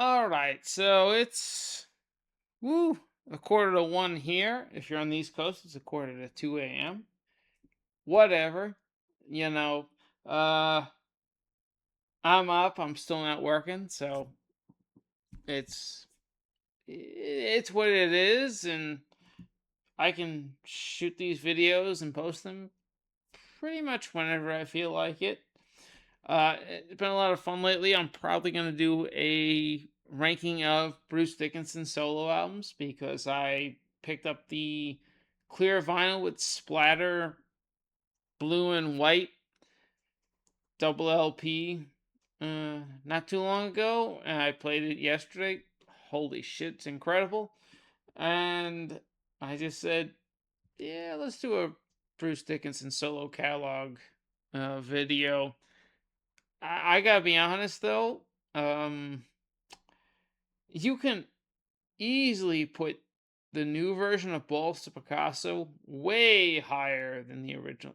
All right, so it's woo a quarter to one here. If you're on the East Coast, it's a quarter to 2 a.m. Whatever, you know. Uh, I'm up. I'm still not working, so it's it's what it is, and I can shoot these videos and post them pretty much whenever I feel like it. It's been a lot of fun lately. I'm probably going to do a ranking of Bruce Dickinson's solo albums because I picked up the clear vinyl with splatter blue and white double LP not too long ago, and I played it yesterday. Holy shit, it's incredible. And I just said, yeah, let's do a Bruce Dickinson solo catalog video. I gotta be honest though, um, you can easily put the new version of Balls to Picasso way higher than the original.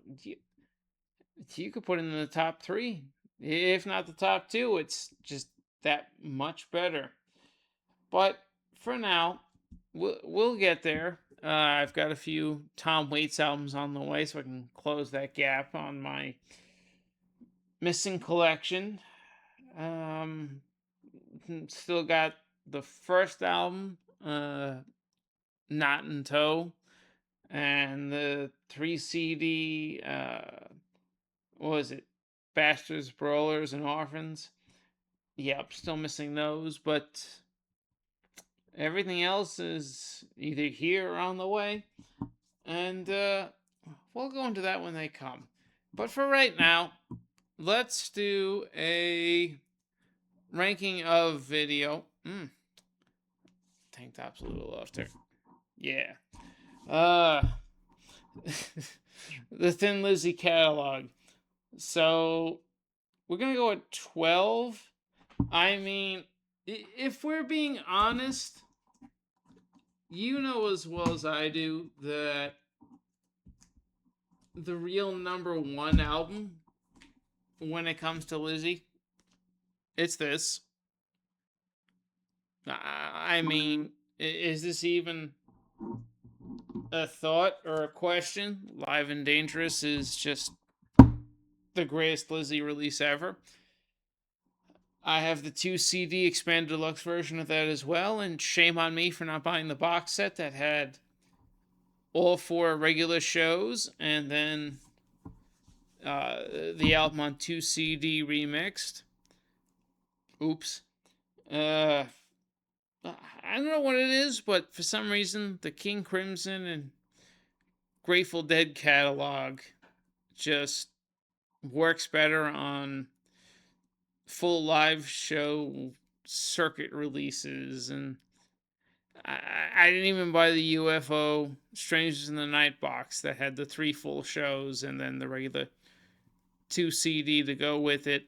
You could put it in the top three, if not the top two. It's just that much better. But for now, we'll get there. I've got a few Tom Waits albums on the way, so I can close that gap on my missing collection. Um, Still got the first album, Not in Tow, and the three CD. What was it? Bastards, Brawlers, and Orphans. Yep, still missing those, but everything else is either here or on the way, and we'll go into that when they come. But for right now, let's do a ranking of video. Tank top's a little off there. Yeah. Uh, the Thin Lizzy catalog. So we're gonna go at 12. I mean, if we're being honest, you know as well as I do that the real number one album when it comes to Lizzy, it's this. I mean, is this even a thought or a question? Live and Dangerous is just the greatest Lizzy release ever. I have the 2 CD expanded deluxe version of that as well, and shame on me for not buying the box set that had all 4 regular shows and then the album on 2 CD remixed. Oops. I don't know what it is, but for some reason, the King Crimson and Grateful Dead catalog just works better on full live show circuit releases. And I didn't even buy the UFO Strangers in the Night box that had the 3 full shows and then the regular 2 CD to go with it.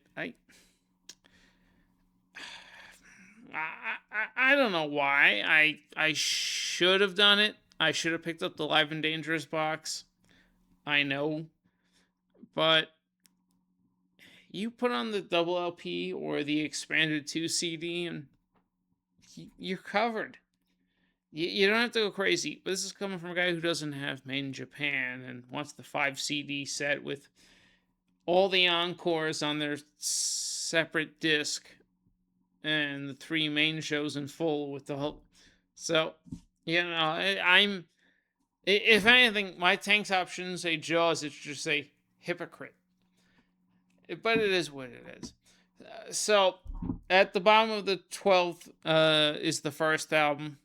I don't know why. I should have done it. I should have picked up the Live and Dangerous box. I know. But you put on the double LP or the expanded 2 CD and you're covered. You don't have to go crazy. But this is coming from a guy who doesn't have Made in Japan and wants the 5 CD set with all the encores on their separate disc and the 3 main shows in full with the whole. So, I'm. If anything, my Tank's options say Jaws, it's just say hypocrite. But it is what it is. So, at the bottom of the 12th is the first album.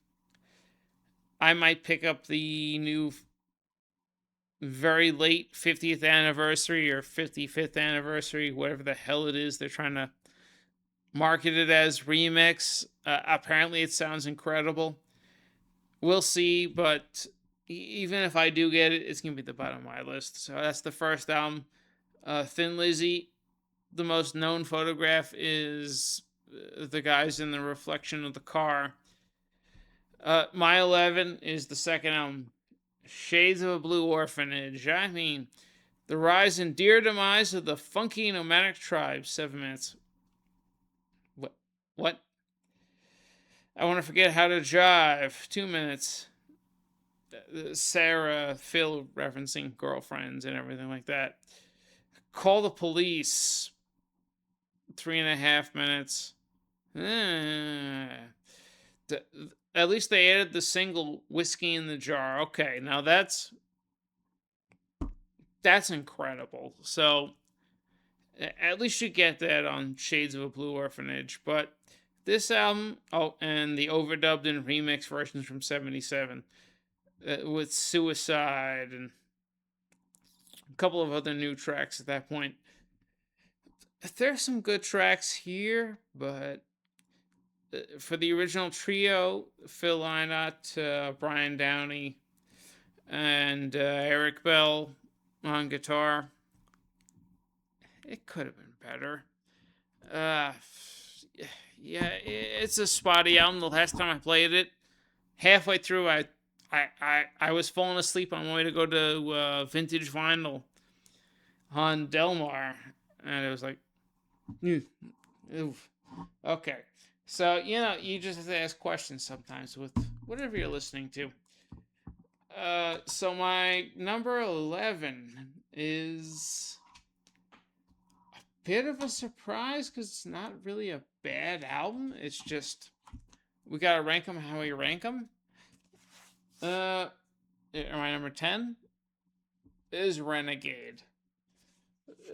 I might pick up the new very late 50th anniversary or 55th anniversary, whatever the hell it is they're trying to market it as remix. Apparently, it sounds incredible. We'll see, but even if I do get it, it's going to be at the bottom of my list. So that's the first album. Thin Lizzy, the most known photograph is the guys in the reflection of the car. My 11 is the second album, Shades of a Blue Orphanage. I mean, the rise and dear demise of the funky nomadic tribe. 7 minutes. What? I want to forget how to jive. 2 minutes. Sarah, Phil referencing girlfriends and everything like that. Call the police. 3.5 minutes. The, at least they added the single whiskey in the jar. Okay, now that's incredible. So at least you get that on Shades of a Blue Orphanage. But this album, oh, and the overdubbed and remix versions from '77 with Suicide and a couple of other new tracks at that point. There's some good tracks here, but for the original trio, Phil Lynott, Brian Downey, and Eric Bell on guitar, it could have been better. Uh, yeah, it's a spotty album. The last time I played it, halfway through, I was falling asleep on my way to go to Vintage Vinyl on Delmar, and it was like, oof. Okay. So, you just have to ask questions sometimes with whatever you're listening to. So my number 11 is a bit of a surprise because it's not really a bad album. It's just, we gotta rank them how we rank them. My number 10 is Renegade.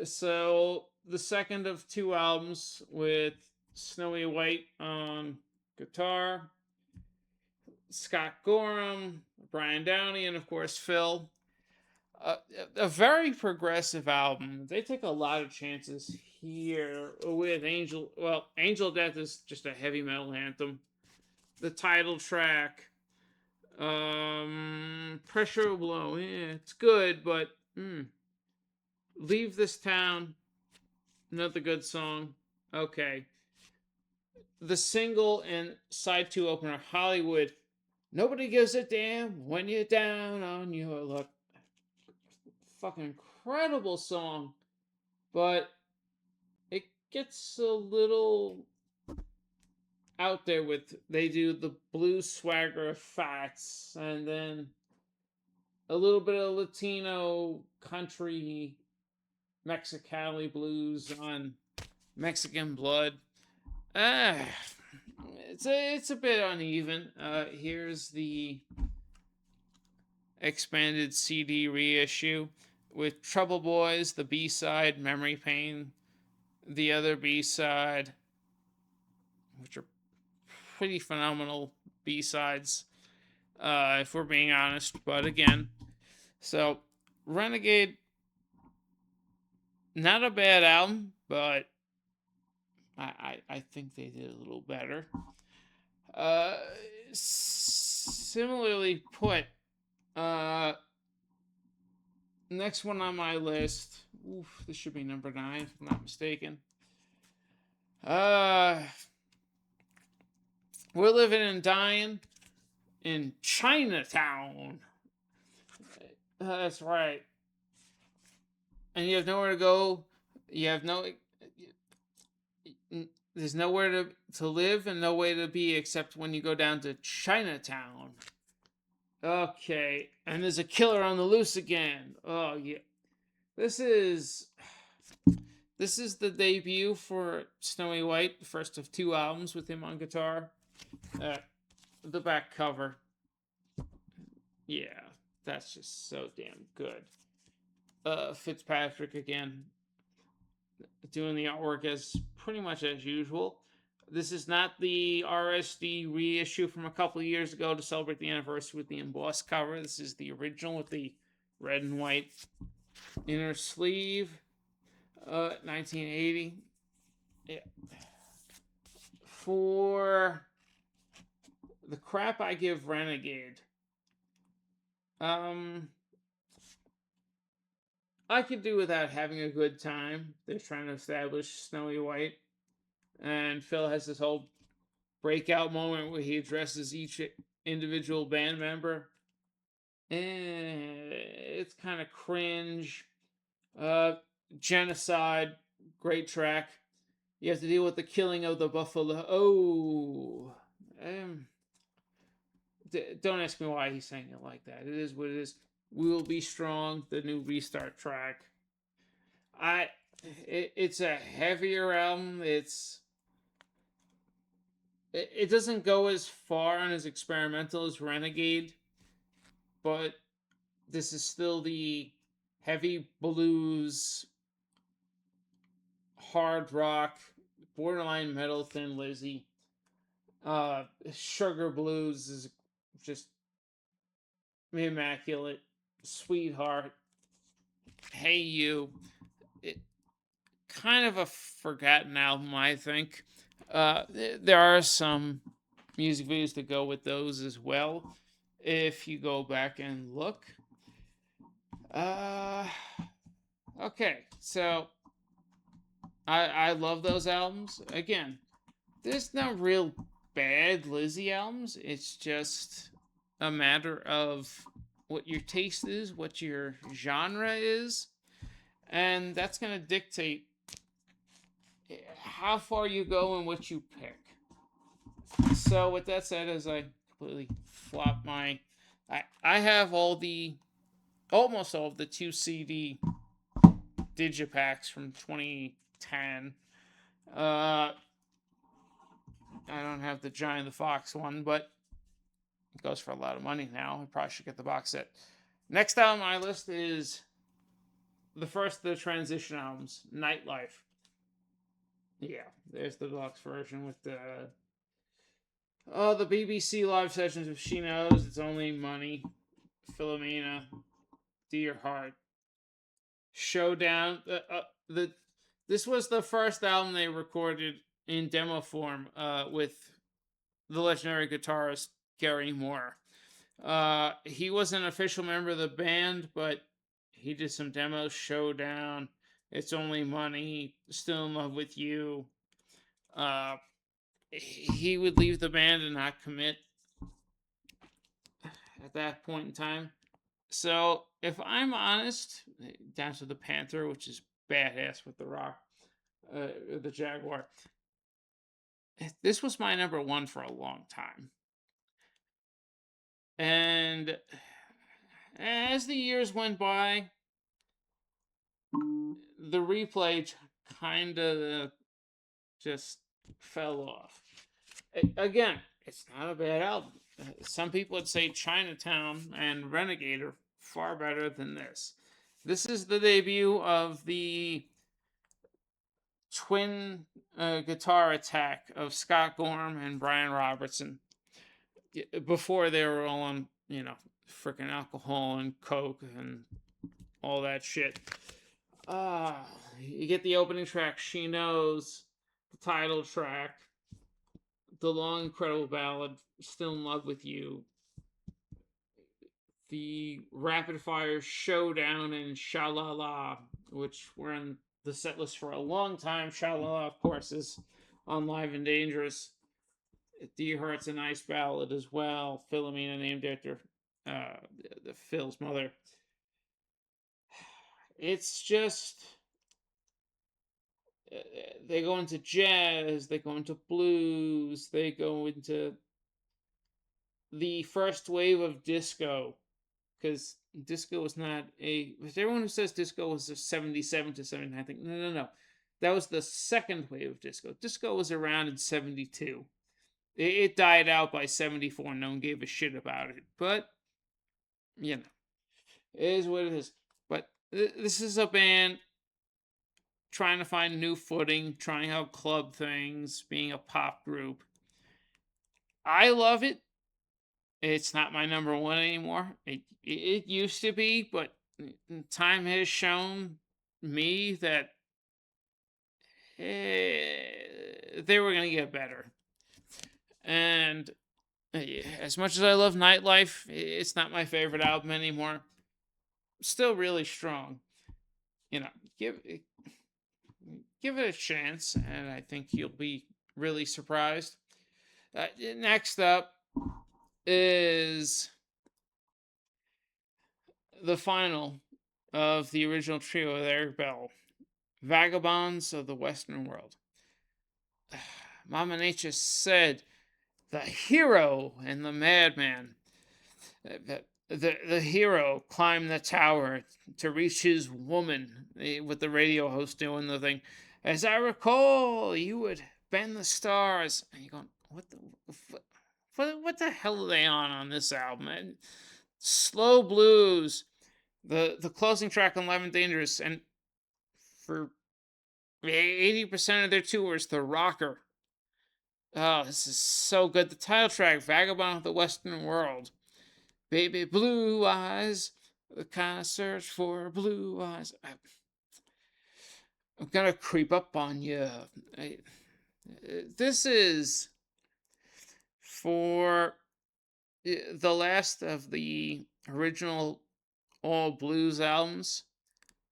So, the second of two albums with Snowy White on guitar, Scott Gorham, Brian Downey, and of course Phil. A very progressive album. They take a lot of chances here with Angel. Well, Angel Death is just a heavy metal anthem. The title track, Pressure Blow. Yeah, it's good, but Leave This Town. Another good song. Okay. The single and side two opener, Hollywood. Nobody gives a damn when you're down on your luck. Fucking incredible song. But it gets a little out there with, they do the blues swagger of Fats and then a little bit of Latino country Mexicali blues on Mexican Blood. Ah, it's a bit uneven. Here's the expanded CD reissue with Trouble Boys, the B side, Memory Pain, the other B side, which are pretty phenomenal B sides, if we're being honest. But again, so Renegade, not a bad album, but I think they did a little better. Similarly put, next one on my list. Oof, this should be number 9, if I'm not mistaken. We're Living and Dying in Chinatown. That's right. And you have nowhere to go. You have no. There's nowhere to live and no way to be except when you go down to Chinatown. Okay, and there's a killer on the loose again. Oh yeah, this is the debut for Snowy White, the first of 2 albums with him on guitar. The back cover, yeah, that's just so damn good. Fitzpatrick again, doing the artwork as pretty much as usual. This is not the RSD reissue from a couple of years ago to celebrate the anniversary with the embossed cover. This is the original with the red and white inner sleeve. 1980. Yeah. For the crap I give Renegade, I could do without having a good time. They're trying to establish Snowy White. And Phil has this whole breakout moment where he addresses each individual band member. And it's kind of cringe. Genocide, great track. You have to deal with the killing of the buffalo. Oh, Um, don't ask me why he's saying it like that. It is what it is. We will be strong. The new restart track. I. It's a heavier album. It doesn't go as far and as experimental as Renegade, but this is still the heavy blues, hard rock, borderline metal, Thin Lizzy. Sugar Blues is just immaculate. Sweetheart, Hey You, it, kind of a forgotten album, I think. There are some music videos that go with those as well. If you go back and look, uh, okay, so I love those albums. Again, there's no real bad Lizzie albums. It's just a matter of what your taste is, what your genre is, and that's going to dictate how far you go and what you pick. So with that said, as I completely flop my, I have almost all of the 2 CD digipacks from 2010. Uh, I don't have the Giant the Fox one, but it goes for a lot of money now. I probably should get the box set. Next album on my list is the first of the transition albums, Nightlife. Yeah, there's the deluxe version with the BBC live sessions of She Knows, It's Only Money, Philomena, Dear Heart, Showdown. This was the first album they recorded in demo form with the legendary guitarist Gary Moore. He was an official member of the band, but he did some demos. Showdown, It's Only Money, Still in Love with You. Uh, he would leave the band and not commit at that point in time. So, if I'm honest, down to the Panther, which is badass with the Rock, the Jaguar. This was my number one for a long time. And as the years went by, the replay kind of just fell off. Again, it's not a bad album. Some people would say Chinatown and Renegade are far better than this. This is the debut of the twin guitar attack of Scott Gorham and Brian Robertson. Before they were all on, freaking alcohol and coke and all that shit. You get the opening track, She Knows, the title track, the long, incredible ballad, Still in Love with You, the rapid fire showdown and Sha La La, which were in the set list for a long time. Sha La La, of course, is on Live and Dangerous. Dear Heart's a nice ballad as well. Philomena, named after the Phil's mother. It's just they go into jazz, they go into blues, they go into the first wave of disco, because disco was not a. Everyone who says disco was a 77 to 79, I think no. That was the second wave of disco. Disco was around in 72. It died out by 74. No one gave a shit about it. But, it is what it is. But this is a band trying to find new footing, trying out club things, being a pop group. I love it. It's not my number one anymore. It used to be, but time has shown me that they were going to get better. And as much as I love Nightlife, it's not my favorite album anymore. Still really strong. Give it a chance, and I think you'll be really surprised. Next up is the final of the original trio with Eric Bell, Vagabonds of the Western World. Mama Nature said, the hero and the madman. The hero climbed the tower to reach his woman, with the radio host doing the thing. As I recall, you would bend the stars. And you're going, what the hell are they on this album? And slow blues, the closing track on Live and Dangerous, and for 80% of their tours, the rocker. Oh, this is so good. The title track, Vagabond of the Western World. Baby blue eyes, the kind of search for blue eyes. I'm gonna creep up on you. This is for the last of the original all blues albums.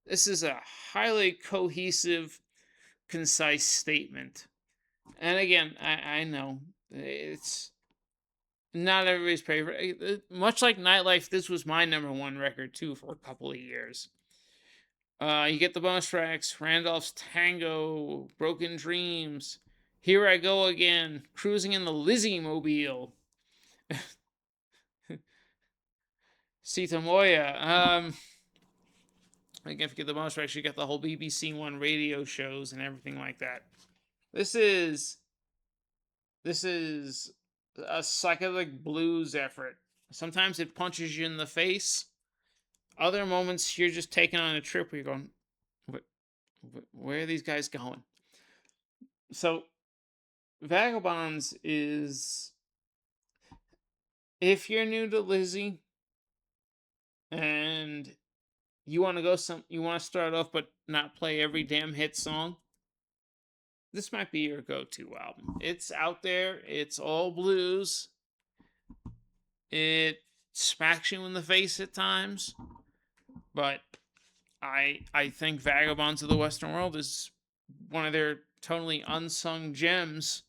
This is a highly cohesive, concise statement. And again, I know it's not everybody's favorite. Much like Nightlife, this was my number one record too for a couple of years. You get the bonus tracks: Randolph's Tango, Broken Dreams, Here I Go Again, Cruising in the Lizzy Mobile, Sita Moya. Again, if you get the bonus tracks, you get the whole BBC One radio shows and everything like that. This is a psychedelic blues effort. Sometimes it punches you in the face. Other moments you're just taking on a trip where you're going, where are these guys going? So Vagabonds is, if you're new to Lizzy and you want to you want to start off but not play every damn hit song, this might be your go-to album. It's out there. It's all blues. It smacks you in the face at times, but I think Vagabonds of the Western World is one of their totally unsung gems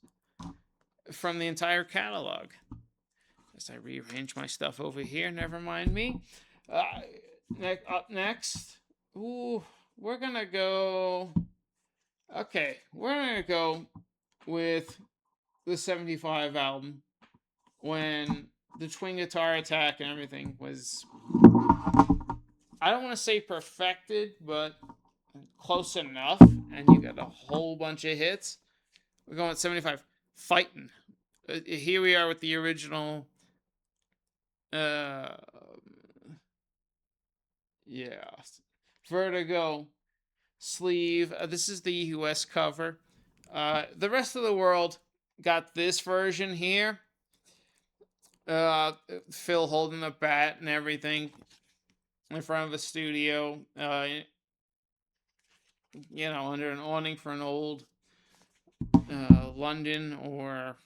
from the entire catalog. As I rearrange my stuff over here, never mind me. Up next, ooh, we're gonna go. Okay, we're gonna go with the '75 album, when the twin guitar attack and everything was, I don't want to say perfected, but close enough, and you got a whole bunch of hits. We're going with '75, Fightin'. Here we are with the original. Uh, yeah, Vertigo sleeve. This is the US cover. The rest of the world got this version here. Phil holding the bat and everything in front of a studio. Under an awning for an old London or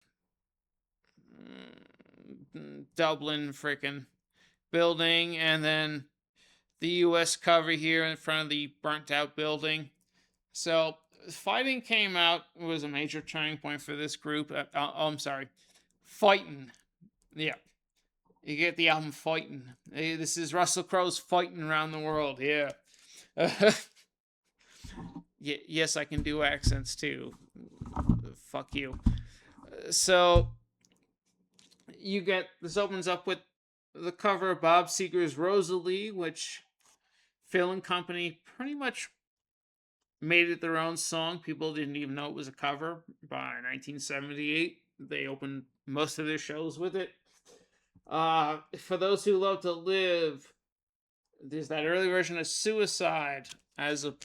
Dublin freaking building, and then the US cover here in front of the burnt out building. So Fighting came out, was a major turning point for this group. I'm sorry, Fightin'. Yeah, you get the album Fightin'. Hey, this is Russell Crowe's Fightin' Around the World. Yeah. Yes, I can do accents too. Fuck you. So you get, this opens up with the cover of Bob Seger's Rosalie, which Phil and company pretty much made it their own song. People didn't even know it was a cover. By 1978, they opened most of their shows with it. For Those Who Love to Live, there's that early version of Suicide as a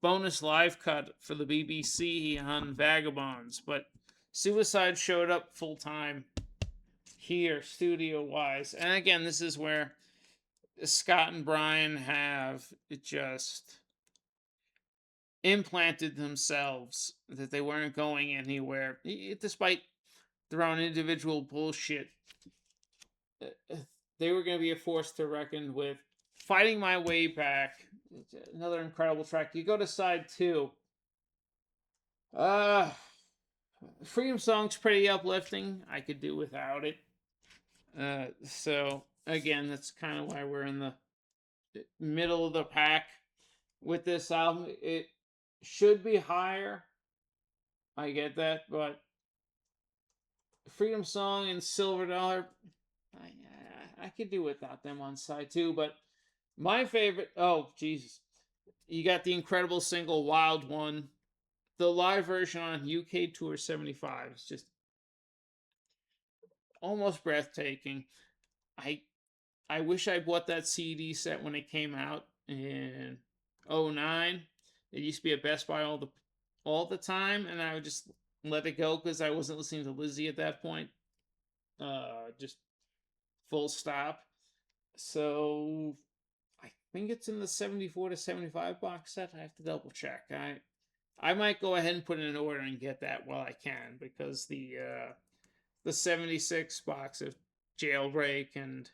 bonus live cut for the BBC on Vagabonds, but Suicide showed up full time here, studio wise. And again, this is where Scott and Brian have just implanted themselves that they weren't going anywhere, despite their own individual bullshit. They were going to be a force to reckon with. Fighting My Way Back, another incredible track. You go to side 2. Freedom Song's pretty uplifting. I could do without it. So again, that's kind of why we're in the middle of the pack with this album. It should be higher. I get that, but Freedom Song and Silver Dollar, I could do without them on side two. But my favorite, oh Jesus, you got the incredible single Wild One. The live version on UK Tour 75 is just almost breathtaking. I I wish I bought that CD set when it came out in '09. It used to be at Best Buy all the time, and I would just let it go because I wasn't listening to Lizzy at that point. Just full stop. So I think it's in the 74 to 75 box set. I have to double check. I might go ahead and put in an order and get that while I can, because the 76 box of Jailbreak and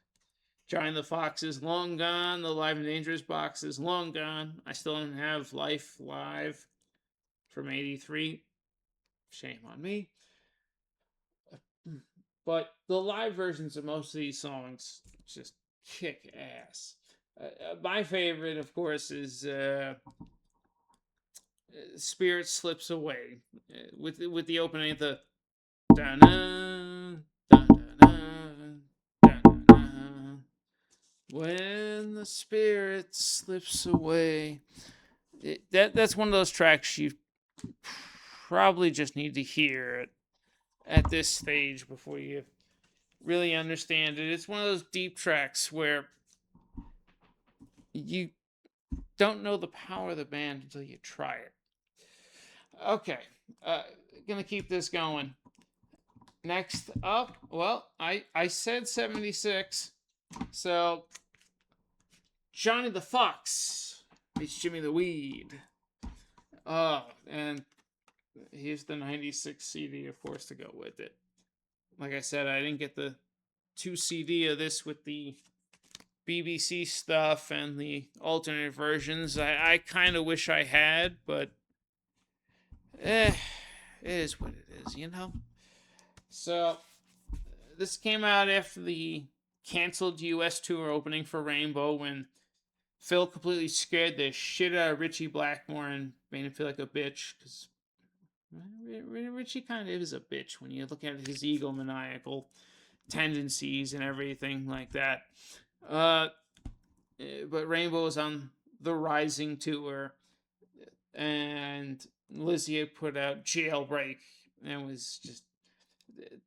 Giant the Fox is long gone. The Live and Dangerous box is long gone. I still don't have Life Live from '83. Shame on me. But the live versions of most of these songs just kick ass. My favorite, of course, is Spirit Slips Away, with the opening of the dun dun dun dun. When the spirit slips away. That's one of those tracks you probably just need to hear at this stage before you really understand it. It's one of those deep tracks where you don't know the power of the band until you try it. Okay, uh, gonna keep this going. Next up, well, I said 76, so Johnny the Fox meets Jimmy the Weed. And here's the 96 CD, of course, to go with it. Like I said, I didn't get the 2 CD of this with the BBC stuff and the alternate versions. I kind of wish I had, but it is what it is, you know? So, this came out after the canceled US tour opening for Rainbow, when Phil completely scared the shit out of Richie Blackmore and made him feel like a bitch, because Richie kind of is a bitch when you look at his egomaniacal tendencies and everything like that. But Rainbow was on the Rising tour, and Lizzy had put out Jailbreak and was just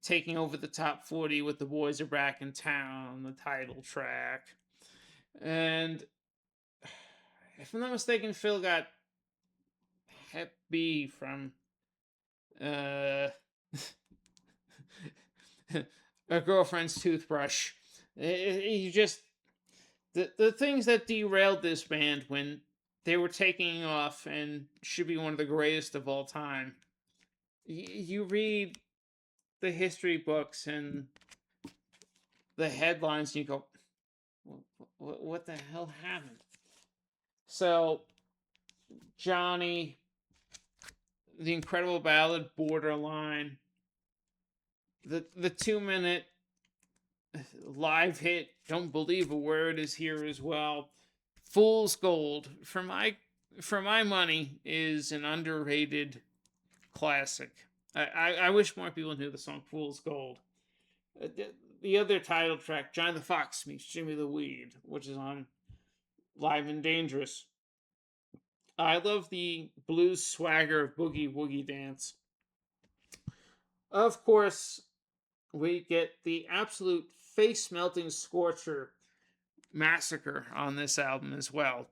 taking over the top 40 with The Boys Are Back in Town, the title track. And if I'm not mistaken, Phil got Hep B from uh, a girlfriend's toothbrush. You just the things that derailed this band when they were taking off and should be one of the greatest of all time. You read the history books and the headlines, and you go, "What the hell happened?" So Johnny, the incredible ballad "Borderline," the 2 minute live hit "Don't Believe a Word" is here as well. "Fool's Gold," for my money, is an underrated classic. I wish more people knew the song "Fool's Gold." The other title track, "Johnny the Fox Meets Jimmy the Weed," which is on Live and Dangerous. I love the blues swagger of Boogie Woogie Dance. Of course, we get the absolute face melting scorcher, "Massacre," on this album as well.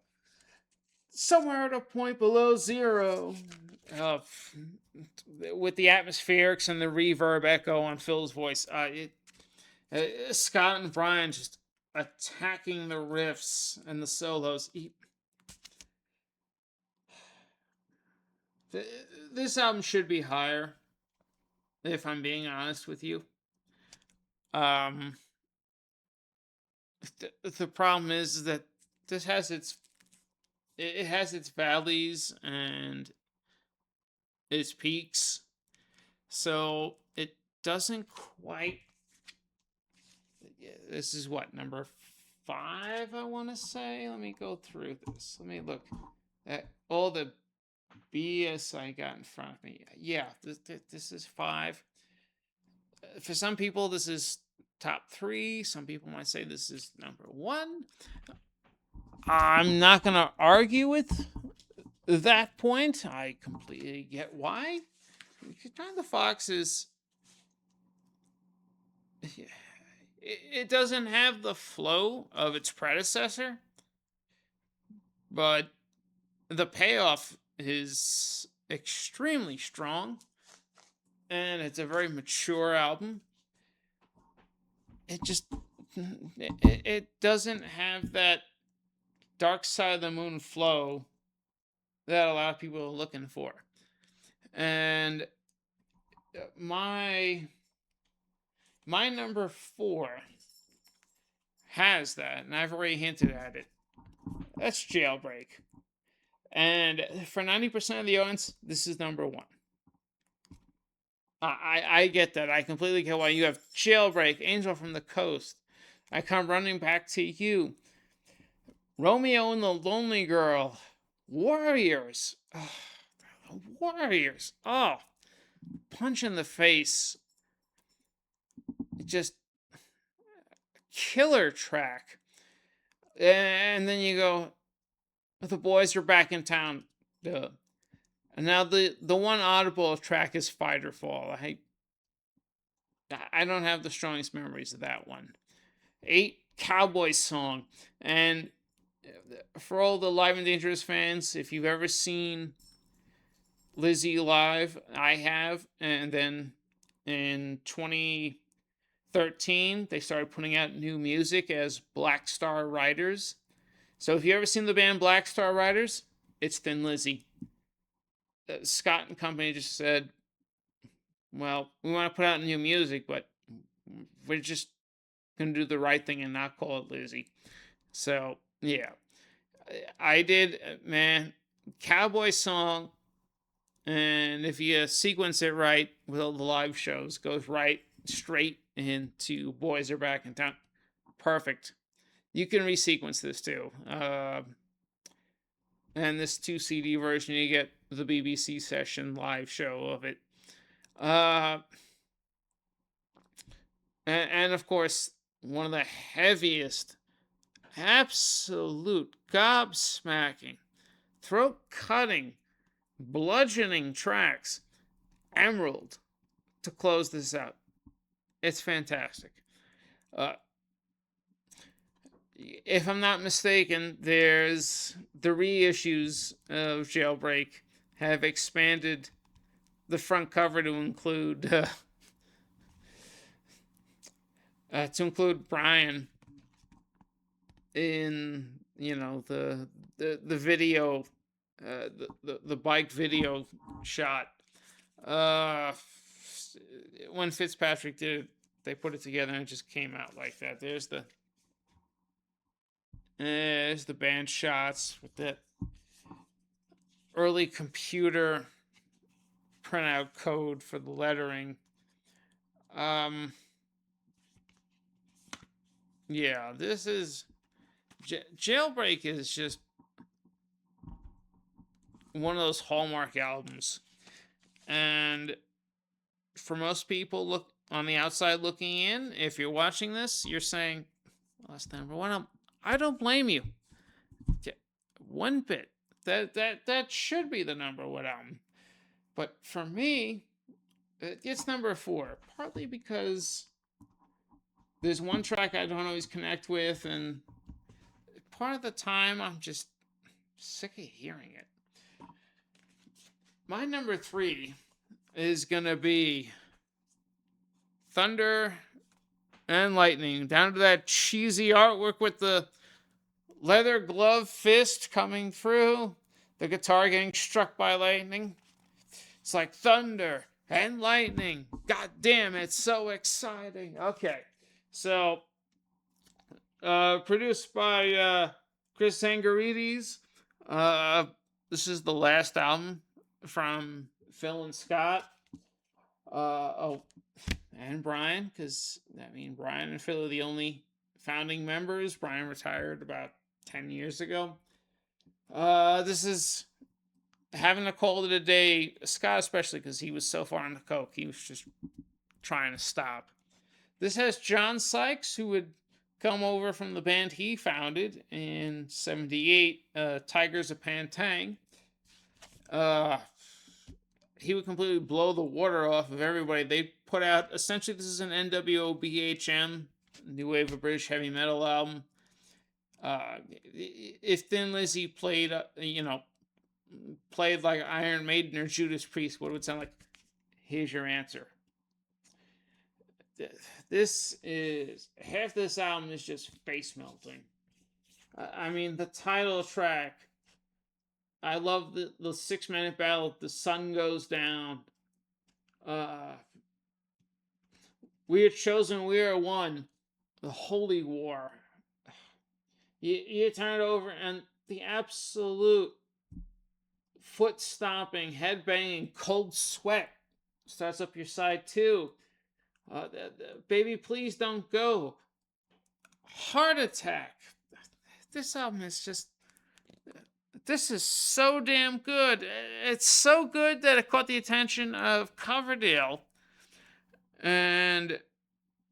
"Somewhere at a point below zero," uh, with the atmospherics and the reverb echo on Phil's voice. Scott and Brian just attacking the riffs and the solos. This album should be higher, if I'm being honest with you. Um, the problem is that this has its valleys and its peaks, so it doesn't quite. This is what, number 5, I want to say. Let me go through this. Let me look at all the BS I got in front of me. Yeah, this is 5. For some people, this is top three. Some people might say this is number one. I'm not going to argue with that point. I completely get why. John the Fox is. It doesn't have the flow of its predecessor, but the payoff is extremely strong, and it's a very mature album. It just it doesn't have that Dark Side of the Moon flow that a lot of people are looking for. And my number four has that, and I've already hinted at it. That's Jailbreak. And for 90% of the audience, this is number one. I get that. I completely get why you have Jailbreak, Angel from the Coast. I Come Running Back to You, Romeo and the Lonely Girl, Warriors. Oh, Warriors. Oh, punch in the face. Just killer track. And then you go, the boys are back in town. Duh. And now the one audible track is Fight or Fall. I don't have the strongest memories of that one. 8, Cowboy Song. And for all the Live and Dangerous fans, if you've ever seen Lizzy live, I have. And then in 2013, they started putting out new music as Black Star Riders. So if you've ever seen the band Black Star Riders, it's Thin Lizzy. Scott and company just said, well, we want to put out new music, but we're just going to do the right thing and not call it Lizzy. So, yeah. I did, man, Cowboy Song, and if you sequence it right with all the live shows, goes right straight into Boys Are Back in Town. Perfect. You can resequence this too. And this 2 CD version, you get the BBC session live show of it. And of course, one of the heaviest, absolute gobsmacking, throat cutting, bludgeoning tracks, Emerald, to close this out. It's fantastic. If I'm not mistaken, there's the reissues of Jailbreak have expanded the front cover to include Brian in the video, the bike video shot. When Fitzpatrick did it, they put it together and it just came out like that. There's the band shots with that early computer printout code for the lettering. Yeah, this is Jailbreak is just one of those Hallmark albums, and for most people look on the outside looking in, if you're watching this, you're saying, well, that's number one. I don't blame you. One bit. That should be the number one album. But for me, it's number four. Partly because there's one track I don't always connect with, and part of the time I'm just sick of hearing it. My number three is gonna be Thunder and Lightning, down to that cheesy artwork with the leather glove fist coming through, the guitar getting struck by lightning. It's like thunder and lightning. God damn, it's so exciting. Okay, so produced by Chris Angarides. This is the last album from Phil and Scott. And Brian, because Brian and Phil are the only founding members. Brian retired about 10 years ago. This is having to call it a day, Scott especially, because he was so far on the coke. He was just trying to stop. This has John Sykes, who would come over from the band he founded in '78, Tigers of Pantang. Uh, he would completely blow the water off of everybody. They put out, essentially, this is an NWO BHM, New Wave of British Heavy Metal album. If Thin Lizzy played, played like Iron Maiden or Judas Priest, what would it sound like? Here's your answer. This is half this album is just face melting. I mean, the title track. I love the 6 minute ballad. The sun goes down. Uh, we are chosen. We are one. The holy war. You turn it over and the absolute foot stomping, head banging, cold sweat starts up your side too. Baby, please don't go. Heart attack. This album is just. This is so damn good. It's so good that it caught the attention of Coverdale. And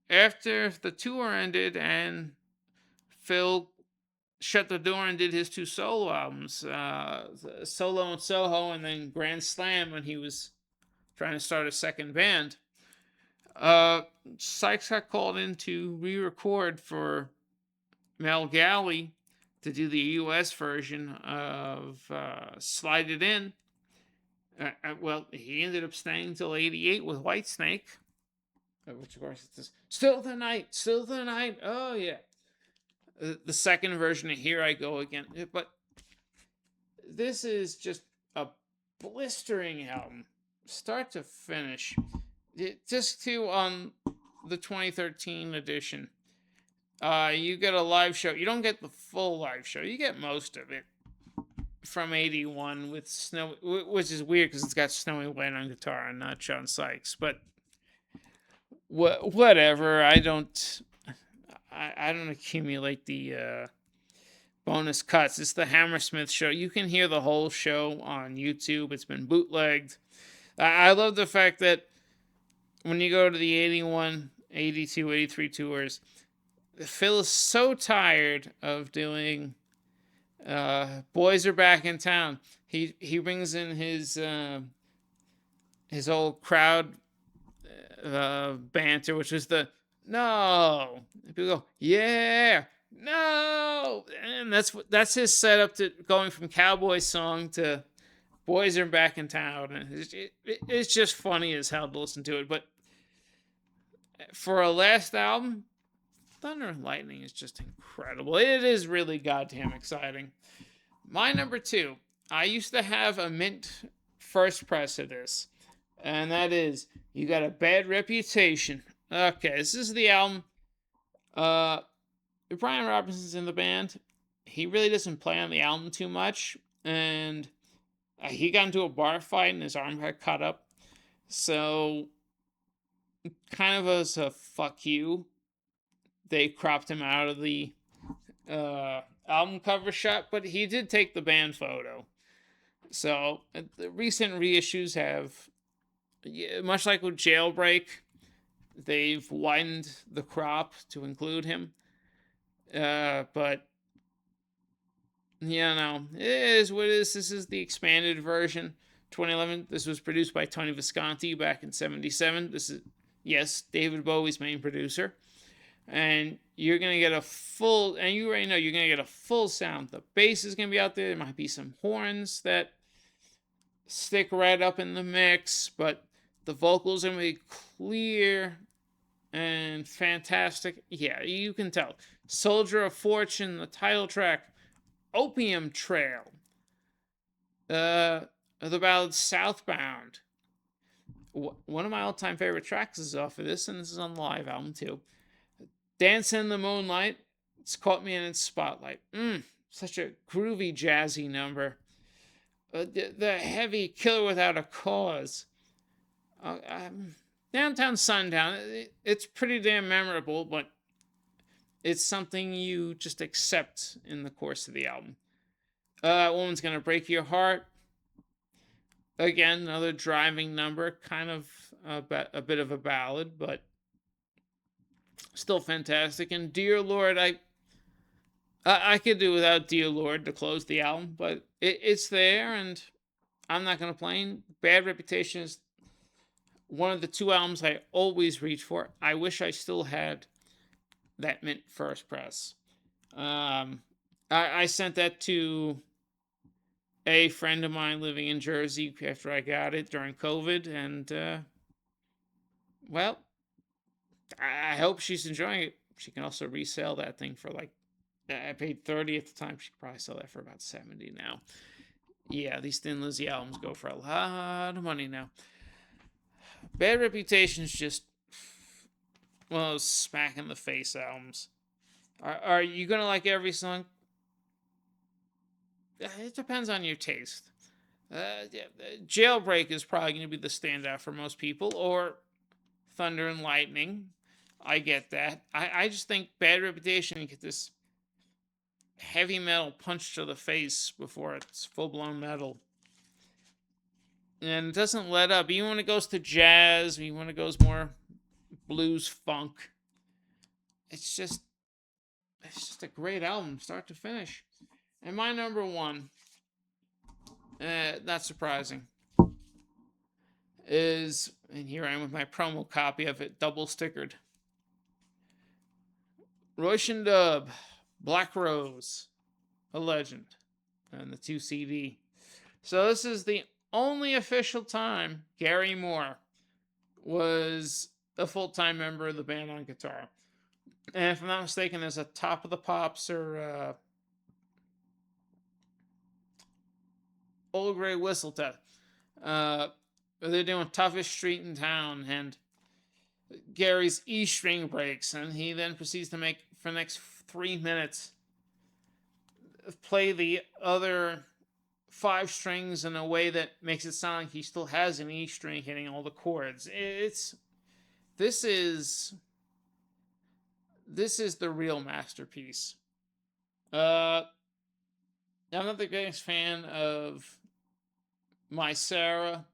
after the tour ended and Phil shut the door and did his 2 solo albums, Solo in Soho and then Grand Slam, when he was trying to start a second band, Sykes got called in to re-record for Mel Galley to do the US version of Slide It In. Well, he ended up staying till '88 with Whitesnake, which of course it's Still the Night, Still the Night. Oh yeah, the second version of Here I Go Again. But this is just a blistering album, start to finish. Just to on the 2013 edition, you get a live show. You don't get the full live show. You get most of it from '81 with Snow, which is weird because it's got Snowy White on guitar and not John Sykes. But whatever. I don't accumulate the bonus cuts. It's the Hammersmith show. You can hear the whole show on YouTube. It's been bootlegged. I love the fact that when you go to the 81, 82, 83 tours, Phil is so tired of doing Boys Are Back in Town. He brings in his old crowd banter, which was the no. People go, yeah, no, and that's his setup to going from cowboy song to Boys Are Back in Town, and it's just funny as hell to listen to it. But for a last album, Thunder and Lightning is just incredible. It is really goddamn exciting. My number 2, I used to have a mint first press of this, and that is You Got a Bad Reputation. Okay, this is the album. Brian Robinson's in the band. He really doesn't play on the album too much, and he got into a bar fight and his arm got cut up. So, kind of as a fuck you, they cropped him out of the album cover shot, but he did take the band photo. So the recent reissues have, much like with Jailbreak, they've widened the crop to include him. But it is what it is. This is the expanded version, 2011. This was produced by Tony Visconti back in '77. This is, yes, David Bowie's main producer. And you're going to get a full, and you already know you're going to get a full sound. The bass is going to be out there. There might be some horns that stick right up in the mix, but the vocals are going to be clear and fantastic. Yeah, you can tell. Soldier of Fortune, the title track, Opium Trail, the ballad Southbound. One of my all-time favorite tracks is off of this, and this is on the live album too. Dance in the Moonlight. It's Caught Me in its Spotlight. Such a groovy, jazzy number. The heavy Killer Without a Cause. Downtown Sundown. It's pretty damn memorable, but it's something you just accept in the course of the album. Woman's Gonna Break Your Heart. Again, another driving number. Kind of a bit of a ballad, but still fantastic. And Dear Lord, I could do without Dear Lord to close the album, but it's there, and I'm not gonna complain. Bad Reputation is one of the two albums I always reach for. I wish I still had that mint first press. Um, I sent that to a friend of mine living in Jersey after I got it during COVID, and well, I hope she's enjoying it. She can also resell that thing for like I paid 30 at the time. She could probably sell that for about 70 now. Yeah, these Thin Lizzy albums go for a lot of money now. Bad Reputation's just one of those smack in the face albums. Are you gonna like every song? It depends on your taste. Yeah, Jailbreak is probably going to be the standout for most people, or Thunder and Lightning. I get that. I just think Bad Reputation get this heavy metal punch to the face before it's full blown metal. And it doesn't let up. Even when it goes to jazz, even when it goes more blues funk, it's just a great album, start to finish. And my number one, not surprising, is, and here I am with my promo copy of it, double stickered. Roish Dub, Black Rose, a legend, and the 2 CD. So this is the only official time Gary Moore was a full-time member of the band on guitar. And if I'm not mistaken, there's a Top of the Pops or Old Grey Whistle Test. They're doing Toughest Street in Town, and Gary's E string breaks, and he then proceeds to make, for the next 3 minutes, play the other 5 strings in a way that makes it sound like he still has an E string hitting all the chords. This is the real masterpiece. I'm not the biggest fan of My Sarah.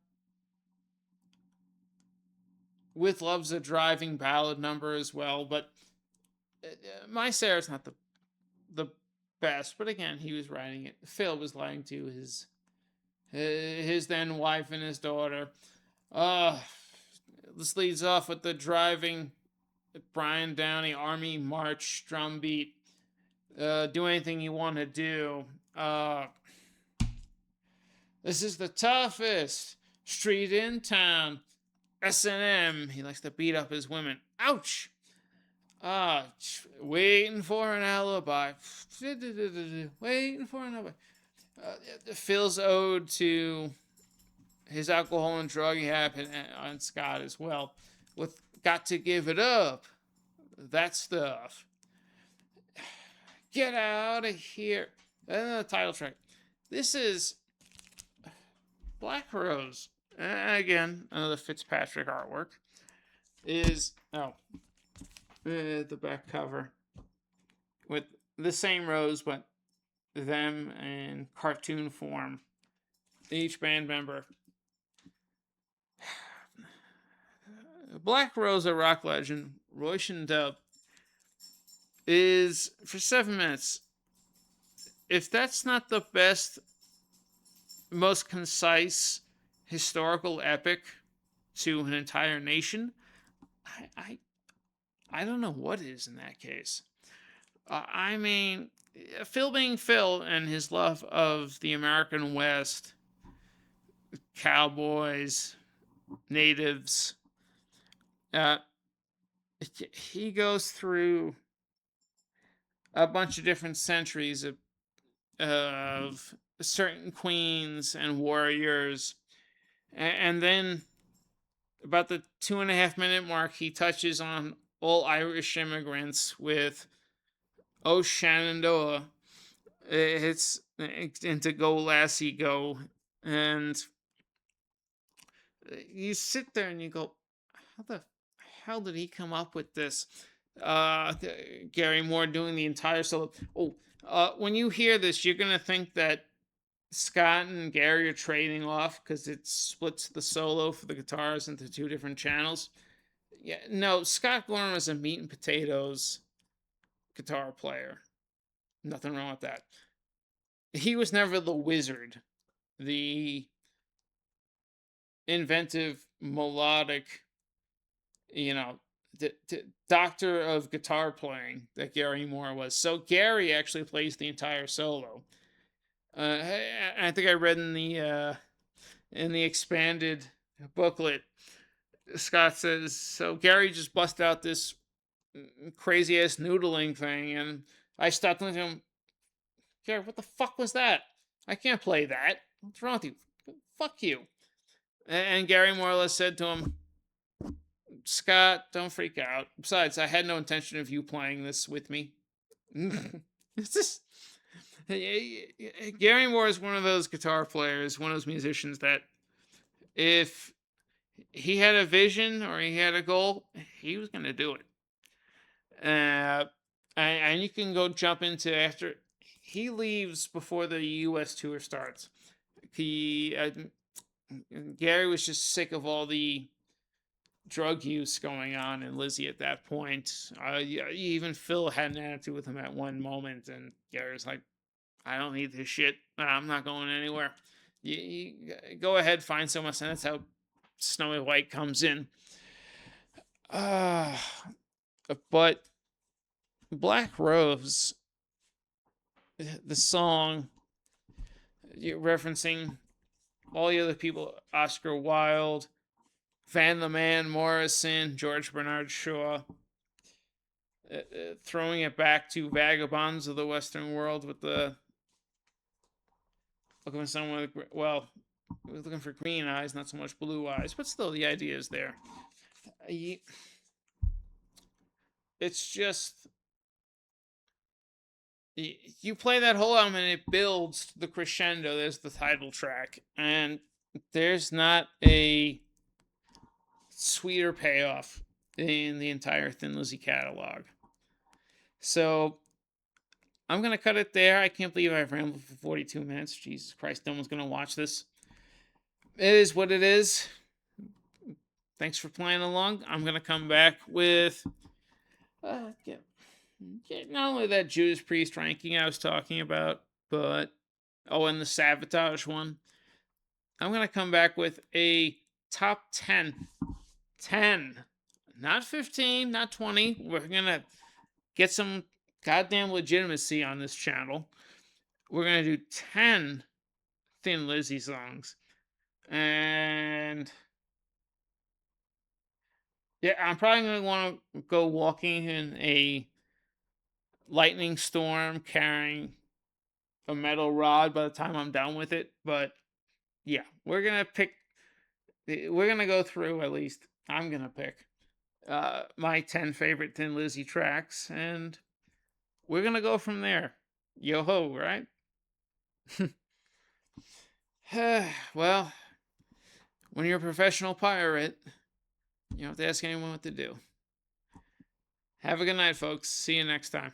With Love's a driving ballad number as well, but My Sarah's not the best. But again, he was writing it. Phil was lying to his then wife and his daughter. This leads off with the driving Brian Downey Army March drum beat. Do anything you want to do. This is the toughest street in town. S&M. He likes to beat up his women. Ouch! Waiting for an alibi. Waiting for an alibi. Phil's ode to his alcohol and drug habit on Scott as well. With Got to Give It Up. That stuff. Get out of here. And the title track. This is Black Rose. Again, another Fitzpatrick artwork. Is the back cover with the same rose, but them in cartoon form. Each band member. Black Rose, a rock legend, Roish Dub, is for 7 minutes. If that's not the best, most concise historical epic to an entire nation, I don't know what is in that case. I mean, Phil being Phil and his love of the American West, cowboys, natives, he goes through a bunch of different centuries of certain queens and warriors, and then about the 2.5 minute mark, he touches on all Irish immigrants with "Oh Shenandoah." It's into "Go Lassie Go," and you sit there and you go, "How the hell did he come up with this?" Gary Moore doing the entire solo. When you hear this, you're gonna think that Scott and Gary are trading off because it splits the solo for the guitars into two different channels. Yeah, no, Scott Gorham is a meat and potatoes guitar player. Nothing wrong with that. He was never the wizard, the inventive, melodic, you know, the doctor of guitar playing that Gary Moore was. So Gary actually plays the entire solo. I think I read in the expanded booklet, Scott says, so Gary just bust out this crazy ass noodling thing, and I stopped and him, Gary, what the fuck was that? I can't play that. What's wrong with you? Fuck you. And Gary more or less said to him, Scott, don't freak out. Besides, I had no intention of you playing this with me. It's just Gary Moore is one of those guitar players, one of those musicians that if he had a vision or he had a goal, he was going to do it. And you can go jump into after he leaves before the U.S. tour starts. Gary was just sick of all the drug use going on in Lizzy at that point. Even Phil had an attitude with him at one moment, and Gary's like, I don't need this shit. I'm not going anywhere. You go ahead, find someone else. And that's how Snowy White comes in. But Black Rose, the song, you're referencing all the other people, Oscar Wilde, Van the Man Morrison, George Bernard Shaw, throwing it back to Vagabonds of the Western World with the looking for someone with, well, we're looking for green eyes, not so much blue eyes, but still the idea is there. It's just you play that whole album and it builds the crescendo. There's the title track, and there's not a sweeter payoff in the entire Thin Lizzy catalog. So I'm gonna cut it there. I can't believe I've rambled for 42 minutes. Jesus Christ, no one's gonna watch this. It is what it is. Thanks for playing along. I'm gonna come back with not only that Judas Priest ranking I was talking about, but and the Sabotage one. I'm gonna come back with a top 10. 10. Not 15, not 20. We're gonna get some goddamn legitimacy on this channel. We're gonna do 10 Thin Lizzy songs. And yeah, I'm probably gonna want to go walking in a lightning storm carrying a metal rod by the time I'm done with it. But yeah, we're gonna go through, at least I'm gonna pick my 10 favorite Thin Lizzy tracks, and we're gonna go from there. Yo ho, right? Well, when you're a professional pirate, you don't have to ask anyone what to do. Have a good night, folks. See you next time.